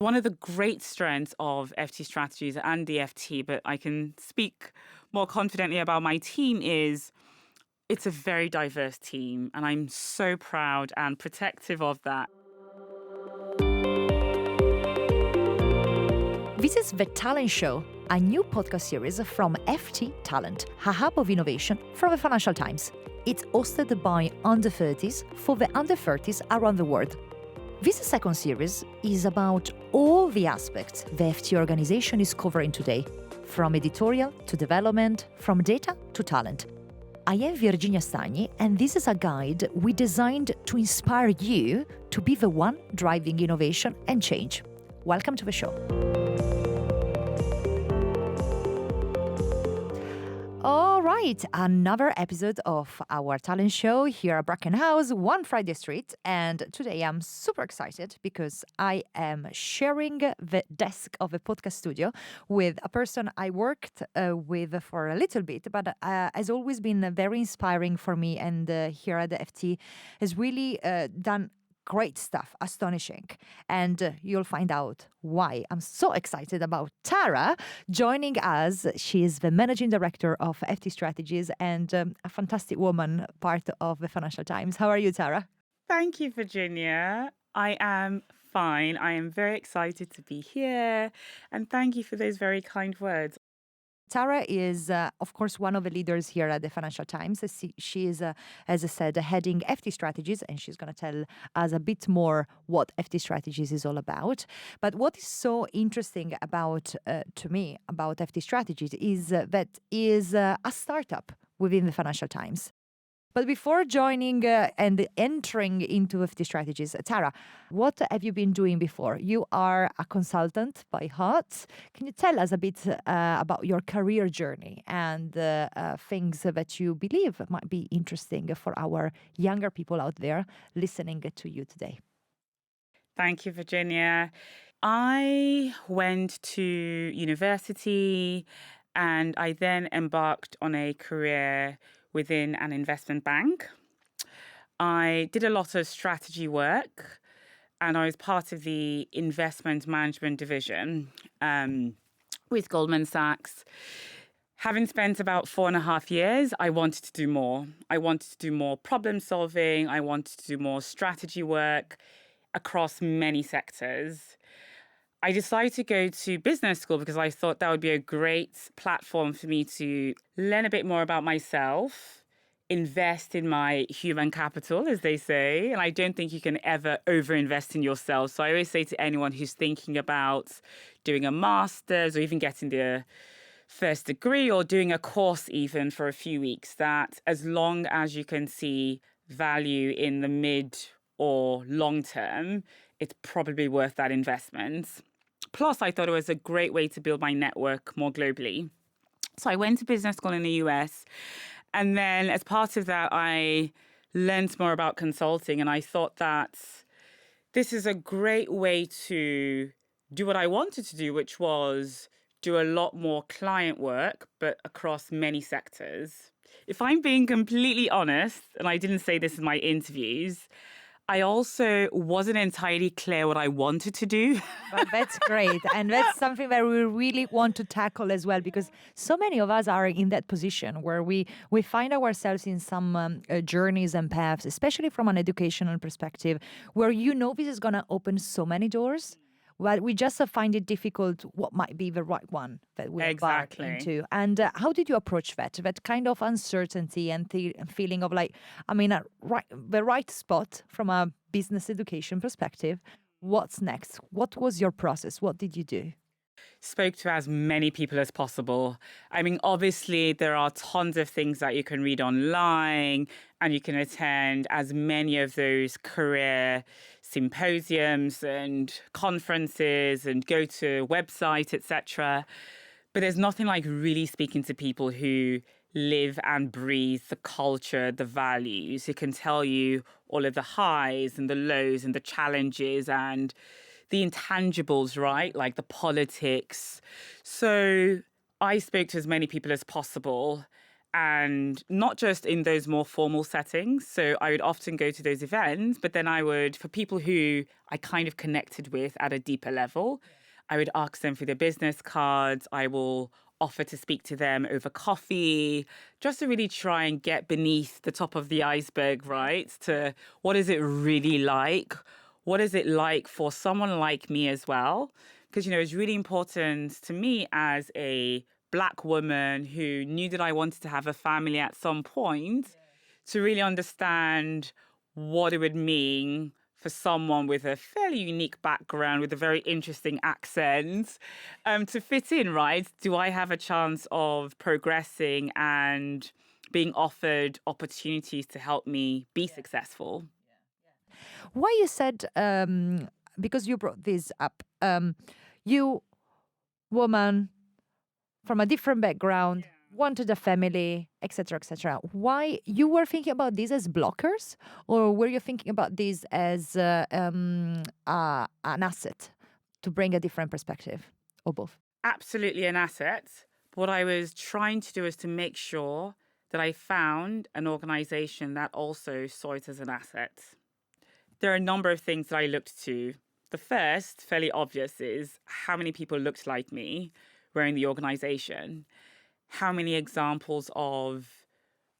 one of the great strengths of FT Strategies and the FT, but I can speak more confidently about my team, is it's a very diverse team, and I'm so proud and protective of that. This is The Talent Show, a new podcast series from FT Talent, a hub of innovation from the Financial Times. It's hosted by under 30s for the under 30s around the world. This second series is about all the aspects the FT organization is covering today, from editorial to development, from data to talent. I am Virginia Stagni, and this is a guide we designed to inspire you to be the one driving innovation and change. Welcome to the show. All right, another episode of our talent show here at Bracken House, One Friday Street. And today I'm super excited because I am sharing the desk of a podcast studio with a person I worked with for a little bit, but has always been very inspiring for me. And here at the FT has really done great stuff, astonishing. And you'll find out why I'm so excited about Tara joining us. She is the managing director of FT Strategies and a fantastic woman, part of the Financial Times. How are you, Tara? Thank you, Virginia. I am fine. I am very excited to be here. And thank you for those very kind words. Tara is, of course, one of the leaders here at the Financial Times. She is, as I said, heading FT Strategies, and she's going to tell us a bit more what FT Strategies is all about. But what is so interesting about, to me, about FT Strategies is that is a startup within the Financial Times. But before joining and entering into FT Strategies, Tara, what have you been doing before? You are a consultant by heart. Can you tell us a bit about your career journey and things that you believe might be interesting for our younger people out there listening to you today? Thank you, Virginia. I went to university and I then embarked on a career within an investment bank. I did a lot of strategy work and I was part of the investment management division with Goldman Sachs. Having spent about 4.5 years, I wanted to do more. I wanted to do more problem solving. I wanted to do more strategy work across many sectors. I decided to go to business school because I thought that would be a great platform for me to learn a bit more about myself, invest in my human capital, as they say. And I don't think you can ever overinvest in yourself. So I always say to anyone who's thinking about doing a master's or even getting their first degree or doing a course even for a few weeks, that as long as you can see value in the mid or long term, it's probably worth that investment. Plus, I thought it was a great way to build my network more globally. So I went to business school in the US. And then as part of that, I learned more about consulting. And I thought that this is a great way to do what I wanted to do, which was do a lot more client work, but across many sectors. If I'm being completely honest, and I didn't say this in my interviews, I also wasn't entirely clear what I wanted to do. Well, that's great. And that's something that we really want to tackle as well, because so many of us are in that position where we find ourselves in some journeys and paths, especially from an educational perspective, where this is going to open so many doors. Well, we just find it difficult what might be the right one that we embark into. And how did you approach that kind of uncertainty and feeling of the right spot from a business education perspective? What's next? What was your process? What did you do? Spoke to as many people as possible. I mean, obviously, there are tons of things that you can read online and you can attend as many of those career symposiums and conferences and go to website, etc. But there's nothing like really speaking to people who live and breathe the culture, the values, who can tell you all of the highs and the lows and the challenges and the intangibles, right? Like the politics. So I spoke to as many people as possible. and not just in those more formal settings. So I would often go to those events, but then I would, for people who I kind of connected with at a deeper level, I would ask them for their business cards. I will offer to speak to them over coffee, just to really try and get beneath the top of the iceberg, right? To what is it really like? What is it like for someone like me as well? Because, it's really important to me as a Black woman who knew that I wanted to have a family at some point to really understand what it would mean for someone with a fairly unique background, with a very interesting accent, to fit in, right? Do I have a chance of progressing and being offered opportunities to help me be successful? Why you said, because you brought this up, you, woman from a different background, wanted a family, etc., etc. Why you were thinking about these as blockers, or were you thinking about these as an asset to bring a different perspective, or both? Absolutely an asset. What I was trying to do is to make sure that I found an organization that also saw it as an asset. There are a number of things that I looked to. The first, fairly obvious, is how many people looked like me were in the organization. How many examples of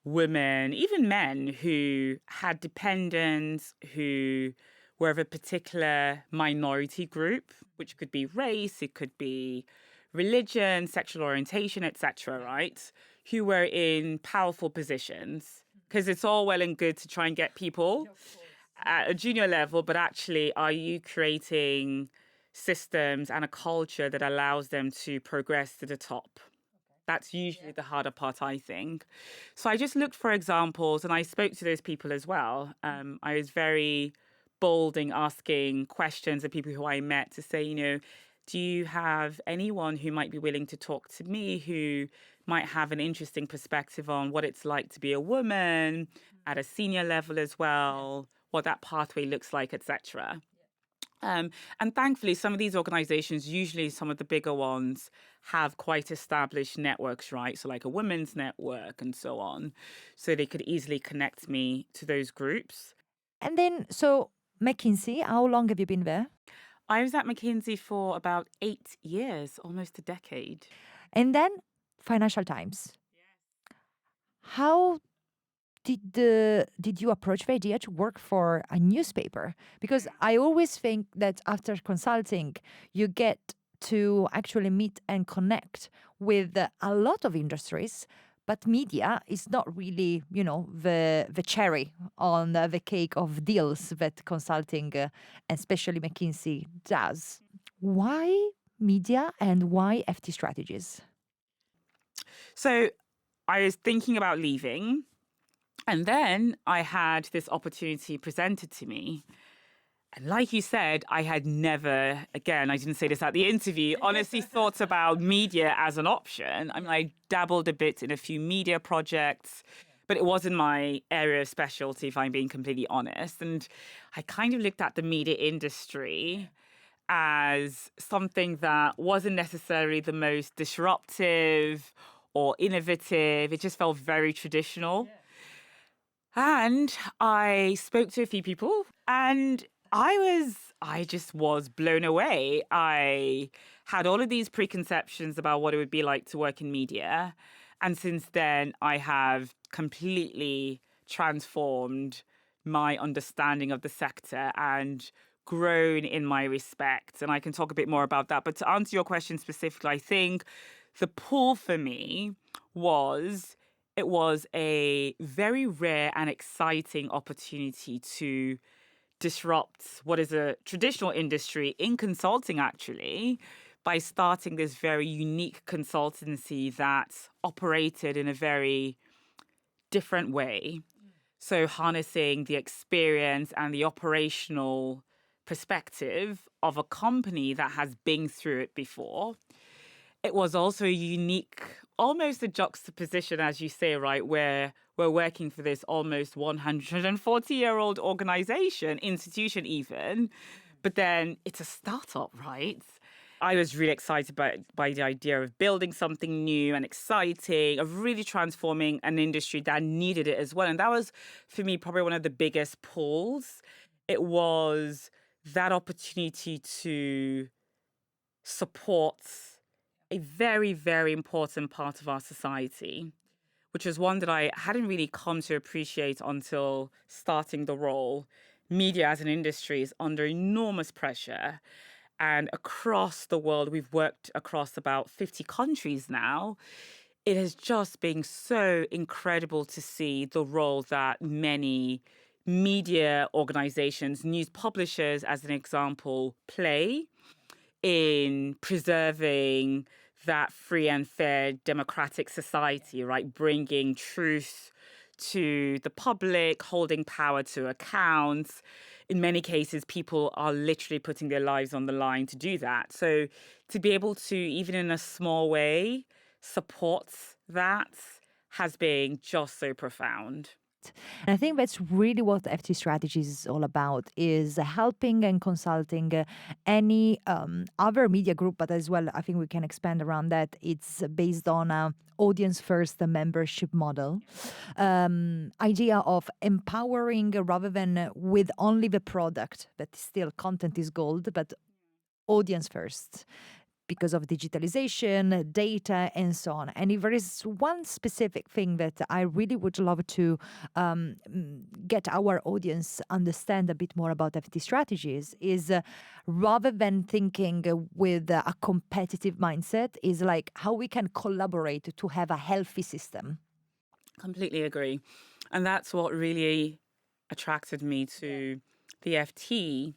women, even men, who had dependents, who were of a particular minority group, which could be race, it could be religion, sexual orientation, etc., right? Who were in powerful positions. Because it's all well and good to try and get people at a junior level, but actually, are you creating systems and a culture that allows them to progress to the top? That's usually the harder part, I think. So I just looked for examples and I spoke to those people as well. I was very bold in asking questions of people who I met to say, do you have anyone who might be willing to talk to me who might have an interesting perspective on what it's like to be a woman at a senior level as well, what that pathway looks like, etc. And thankfully, some of these organizations, usually some of the bigger ones, have quite established networks, right? So, like a women's network and so on. So they could easily connect me to those groups. And then, so McKinsey, how long have you been there? I was at McKinsey for about 8 years, almost a decade. And then Financial Times. How did you approach the idea to work for a newspaper? Because I always think that after consulting, you get to actually meet and connect with a lot of industries, but media is not really, the cherry on the cake of deals that consulting, and especially McKinsey, does. Why media and why FT strategies? So I was thinking about leaving. And then I had this opportunity presented to me. And like you said, I had never, again, I didn't say this at the interview, honestly thought about media as an option. I mean, I dabbled a bit in a few media projects, but it wasn't my area of specialty, if I'm being completely honest. And I kind of looked at the media industry as something that wasn't necessarily the most disruptive or innovative. It just felt very traditional. And I spoke to a few people and I just was blown away. I had all of these preconceptions about what it would be like to work in media. And since then, I have completely transformed my understanding of the sector and grown in my respect. And I can talk a bit more about that. But to answer your question specifically, I think the pull for me was it was a very rare and exciting opportunity to disrupt what is a traditional industry in consulting, actually, by starting this very unique consultancy that operated in a very different way. So, harnessing the experience and the operational perspective of a company that has been through it before. It was also a unique, almost a juxtaposition, as you say, right, where we're working for this almost 140-year-old organization, institution even, but then it's a startup, right? I was really excited by the idea of building something new and exciting, of really transforming an industry that needed it as well. And that was, for me, probably one of the biggest pulls. It was that opportunity to support a very, very important part of our society, which was one that I hadn't really come to appreciate until starting the role. Media as an industry is under enormous pressure. And across the world, we've worked across about 50 countries now. It has just been so incredible to see the role that many media organizations, news publishers, as an example, play in preserving that free and fair democratic society, right? Bringing truth to the public, holding power to account. In many cases, people are literally putting their lives on the line to do that. So to be able to, even in a small way, support that has been just so profound. And I think that's really what FT Strategies is all about, is helping and consulting any other media group, but as well, I think we can expand around that. It's based on a audience first membership model, idea of empowering rather than with only the product, that still content is gold, but audience first because of digitalization, data, and so on. And if there is one specific thing that I really would love to get our audience understand a bit more about FT strategies is rather than thinking with a competitive mindset, is like how we can collaborate to have a healthy system. Completely agree. And that's what really attracted me to the FT.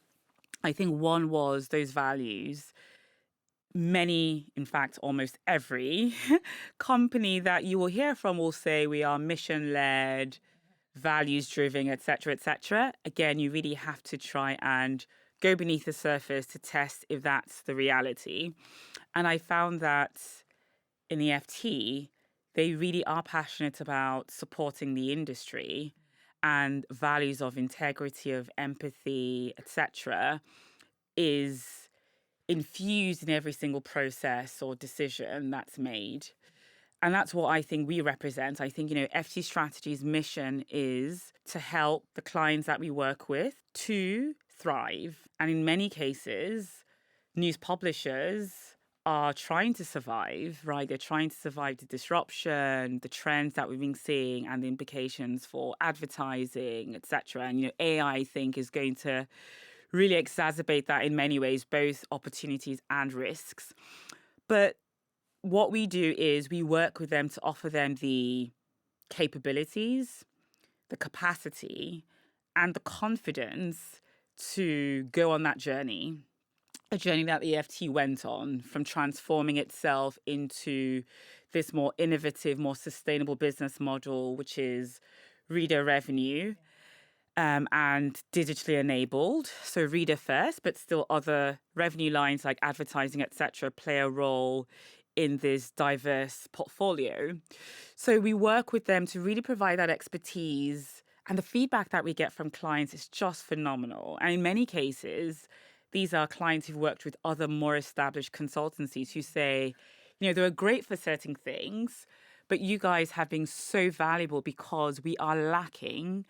I think one was those values. Many, in fact, almost every company that you will hear from will say we are mission led, values driven, etc., etc. Again, you really have to try and go beneath the surface to test if that's the reality. And I found that in the FT, they really are passionate about supporting the industry, and values of integrity, of empathy, etc., is infused in every single process or decision that's made. And that's what I think we represent. I think, FT Strategy's mission is to help the clients that we work with to thrive. And in many cases, news publishers are trying to survive, right? They're trying to survive the disruption, the trends that we've been seeing, and the implications for advertising, etc. And AI, I think, is going to really exacerbate that in many ways, both opportunities and risks. But what we do is we work with them to offer them the capabilities, the capacity, and the confidence to go on that journey. A journey that the EFT went on, from transforming itself into this more innovative, more sustainable business model, which is reader revenue. And digitally enabled. So reader first, but still other revenue lines like advertising, etc., play a role in this diverse portfolio. So we work with them to really provide that expertise. And the feedback that we get from clients is just phenomenal. And in many cases, these are clients who've worked with other more established consultancies who say, they're great for certain things, but you guys have been so valuable because we are lacking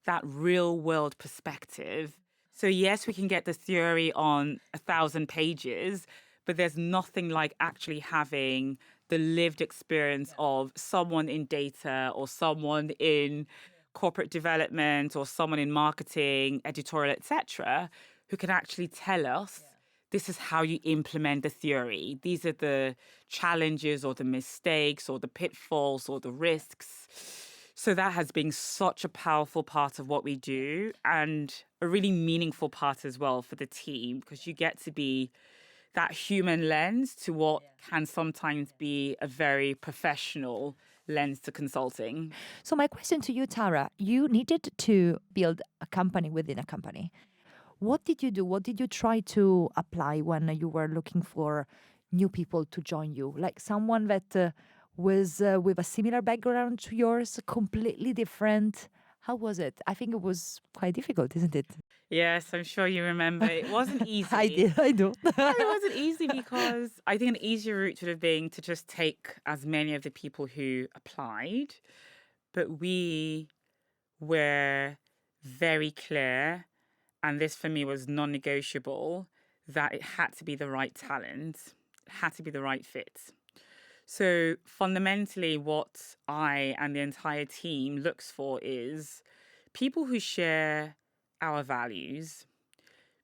that real world perspective. So yes, we can get the theory on 1,000 pages, but there's nothing like actually having the lived experience of someone in data or someone in corporate development or someone in marketing, editorial, etc., who can actually tell us this is how you implement the theory. These are the challenges or the mistakes or the pitfalls or the risks. So that has been such a powerful part of what we do, and a really meaningful part as well for the team, because you get to be that human lens to what can sometimes be a very professional lens to consulting. So my question to you, Tara, you needed to build a company within a company. What did you do? What did you try to apply when you were looking for new people to join you? Like someone that was with a similar background to yours, completely different. How was it? I think it was quite difficult, isn't it? Yes, I'm sure you remember. It wasn't I easy. did, I do. It wasn't easy because I think an easier route would have been to just take as many of the people who applied. But we were very clear, and this for me was non negotiable, that it had to be the right talent, it had to be the right fit. So fundamentally, what I and the entire team looks for is people who share our values,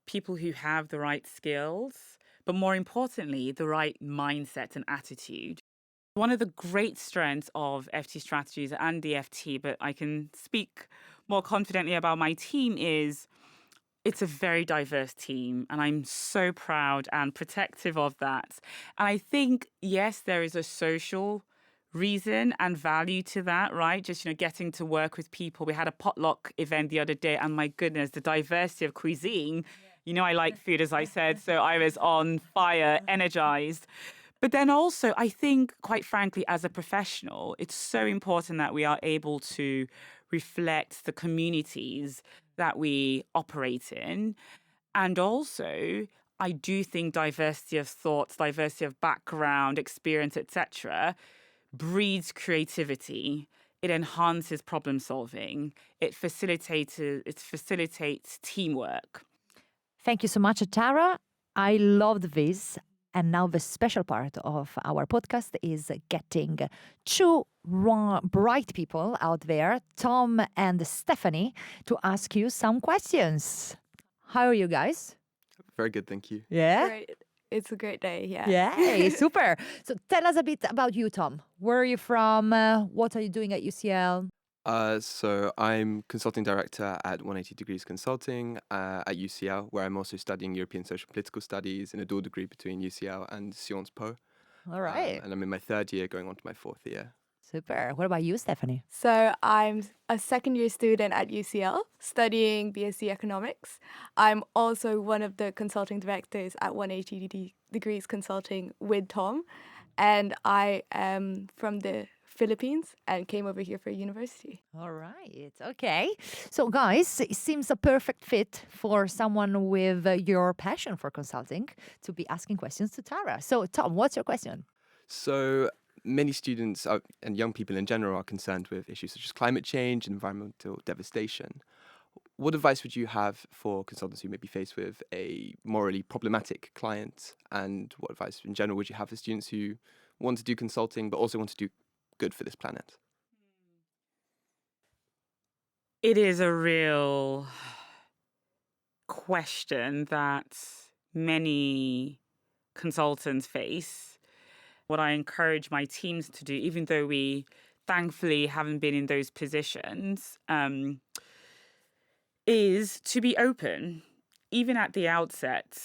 people who have the right skills, but more importantly, the right mindset and attitude. One of the great strengths of FT strategies and DFT, but I can speak more confidently about my team, is it's a very diverse team. And I'm so proud and protective of that. And I think, yes, there is a social reason and value to that, right? Just, getting to work with people. We had a potluck event the other day, and my goodness, the diversity of cuisine. I like food, as I said. So I was on fire, energized. But then also, I think, quite frankly, as a professional, it's so important that we are able to reflect the communities that we operate in. And also, I do think diversity of thoughts, diversity of background, experience, etc., breeds creativity. It enhances problem solving. It facilitates teamwork. Thank you so much, Tara. I loved this. And now the special part of our podcast is getting two bright people out there, Tom and Stephanie, to ask you some questions. How are you guys? Very good, thank you. Yeah? Great. It's a great day, yeah. Yay, super. So tell us a bit about you, Tom. Where are you from? What are you doing at UCL? So I'm consulting director at 180 Degrees Consulting at UCL, where I'm also studying European Social Political Studies in a dual degree between UCL and Sciences Po. All right. And I'm in my third year, going on to my fourth year. Super. What about you, Stephanie? So I'm a second year student at UCL studying BSc Economics. I'm also one of the consulting directors at 180 Degrees Consulting with Tom. And I am from the Philippines and came over here for university. All right. Okay. So, guys, it seems a perfect fit for someone with your passion for consulting to be asking questions to Tara. So, Tom, what's your question? So many students and young people in general are concerned with issues such as climate change and environmental devastation. What advice would you have for consultants who may be faced with a morally problematic client? And what advice in general would you have for students who want to do consulting but also want to do good for this planet? It is a real question that many consultants face. What I encourage my teams to do, even though we thankfully haven't been in those positions, is to be open, even at the outset.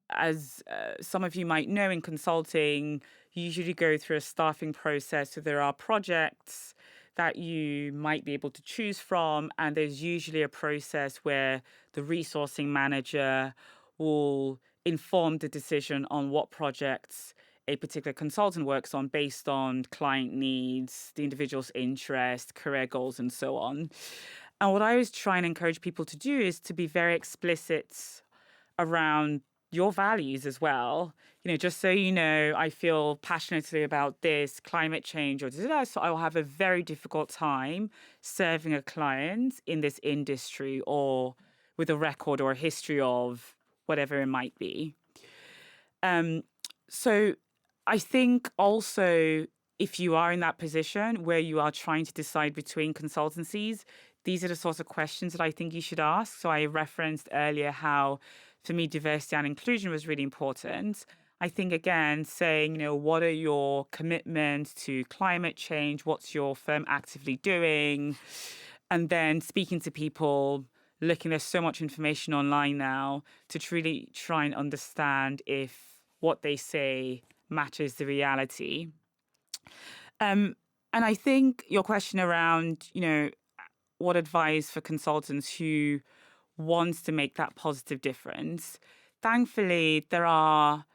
As some of you might know, in consulting, you usually go through a staffing process. So there are projects that you might be able to choose from, and there's usually a process where the resourcing manager will inform the decision on what projects a particular consultant works on based on client needs, the individual's interest, career goals, and so on. And what I always try and encourage people to do is to be very explicit around your values as well. Just so you know, I feel passionately about this, climate change, or so I will have a very difficult time serving a client in this industry or with a record or a history of whatever it might be. So I think also, if you are in that position where you are trying to decide between consultancies, these are the sorts of questions that I think you should ask. So I referenced earlier how, for me, diversity and inclusion was really important. I think, again, saying, what are your commitments to climate change? What's your firm actively doing? And then speaking to people, there's so much information online now to really try and understand if what they say matches the reality. And I think your question around, what advice for consultants who wants to make that positive difference. Thankfully, there are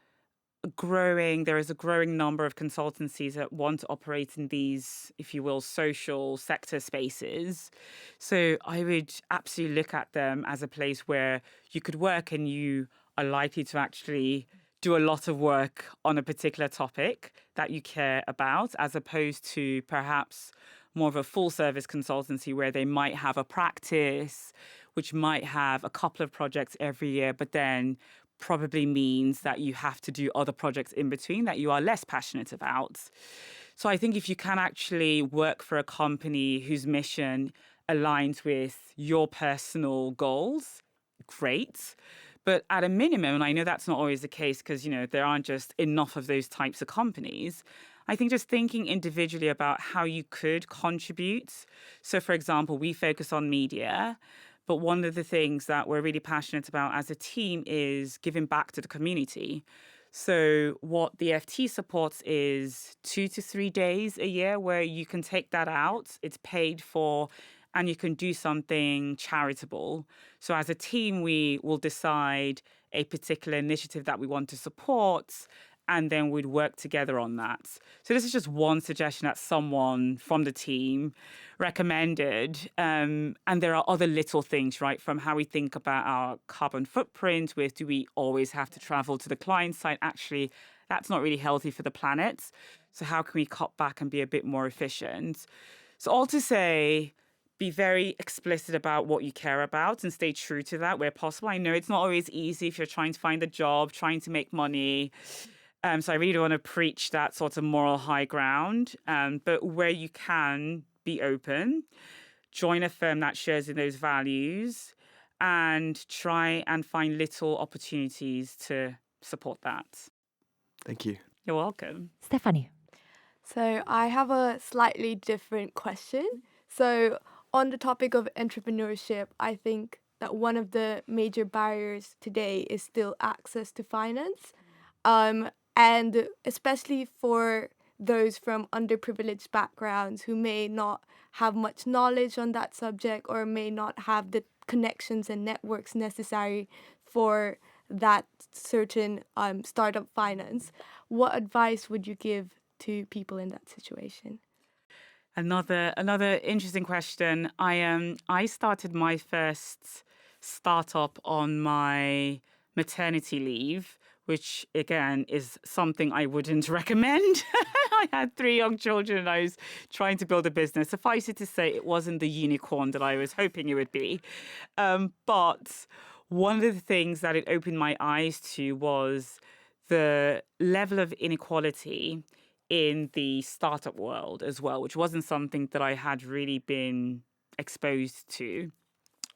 there is a growing number of consultancies that want to operate in these, if you will, social sector spaces. So I would absolutely look at them as a place where you could work and you are likely to actually do a lot of work on a particular topic that you care about, as opposed to perhaps more of a full service consultancy where they might have a practice, which might have a couple of projects every year, but then probably means that you have to do other projects in between that you are less passionate about. So I think if you can actually work for a company whose mission aligns with your personal goals, great. But at a minimum, and I know that's not always the case because, there aren't just enough of those types of companies. I think just thinking individually about how you could contribute. So, for example, we focus on media, but one of the things that we're really passionate about as a team is giving back to the community. So what the FT supports is 2 to 3 days a year where you can take that out. It's paid for and you can do something charitable. So as a team, we will decide a particular initiative that we want to support and then we'd work together on that. So this is just one suggestion that someone from the team recommended. And there are other little things, right, from how we think about our carbon footprint with do we always have to travel to the client site? Actually, that's not really healthy for the planet. So how can we cut back and be a bit more efficient? So all to say, be very explicit about what you care about and stay true to that where possible. I know it's not always easy if you're trying to find a job, trying to make money. So I really don't want to preach that sort of moral high ground. But where you can, be open, join a firm that shares in those values, and try and find little opportunities to support that. Thank you. You're welcome. Stephanie. So I have a slightly different question. So on the topic of entrepreneurship, I think that one of the major barriers today is still access to finance. And especially for those from underprivileged backgrounds who may not have much knowledge on that subject or may not have the connections and networks necessary for that certain startup finance, what advice would you give to people in that situation? Another interesting question. I started my first startup on my maternity leave, which again is something I wouldn't recommend. I had 3 young children and I was trying to build a business. Suffice it to say, it wasn't the unicorn that I was hoping it would be. But one of the things that it opened my eyes to was the level of inequality in the startup world as well, which wasn't something that I had really been exposed to.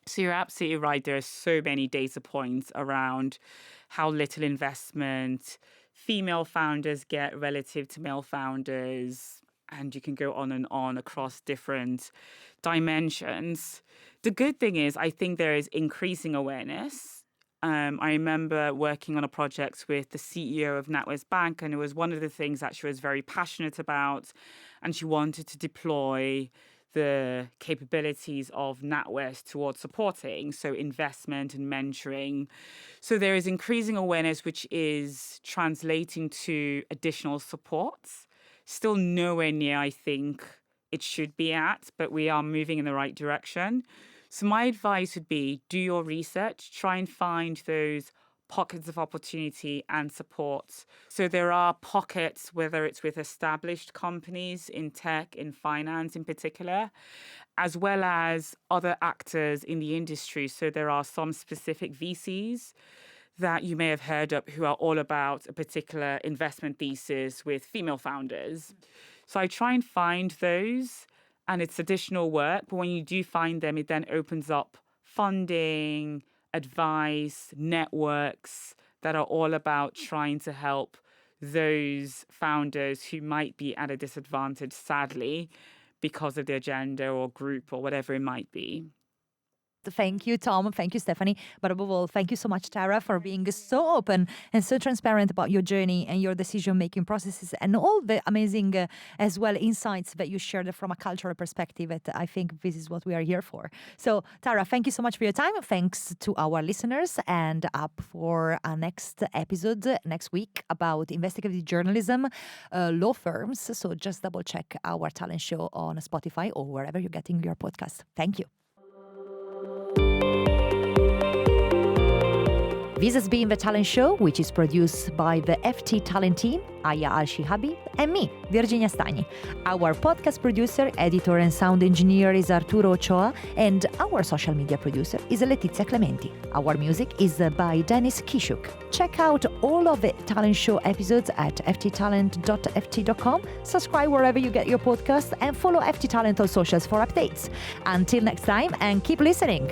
So you're absolutely right. There are so many data points around how little investment female founders get relative to male founders. And you can go on and on across different dimensions. The good thing is, I think there is increasing awareness. I remember working on a project with the CEO of NatWest Bank, and it was one of the things that she was very passionate about. And she wanted to deploy the capabilities of NatWest towards supporting, so investment and mentoring. So there is increasing awareness, which is translating to additional supports. Still nowhere near, I think, it should be at, but we are moving in the right direction. So my advice would be do your research, try and find those pockets of opportunity and support. So there are pockets, whether it's with established companies in tech, in finance in particular, as well as other actors in the industry. So there are some specific VCs that you may have heard of who are all about a particular investment thesis with female founders. So I try and find those, and it's additional work. But when you do find them, it then opens up funding, advice, networks that are all about trying to help those founders who might be at a disadvantage, sadly, because of their gender or group or whatever it might be. Thank you, Tom. Thank you, Stephanie. But above all, thank you so much, Tara, for being so open and so transparent about your journey and your decision-making processes and all the amazing, as well, insights that you shared from a cultural perspective. That I think this is what we are here for. So, Tara, thank you so much for your time. Thanks to our listeners, and up for our next episode next week about investigative journalism, law firms. So just double check our talent show on Spotify or wherever you're getting your podcast. Thank you. This has been The Talent Show, which is produced by the FT Talent team, Aya Al-Shihabi, and me, Virginia Stagni. Our podcast producer, editor, and sound engineer is Arturo Ochoa, and our social media producer is Letizia Clementi. Our music is by Dennis Kishuk. Check out all of the Talent Show episodes at fttalent.ft.com, subscribe wherever you get your podcast, and follow FT Talent on socials for updates. Until next time, and keep listening.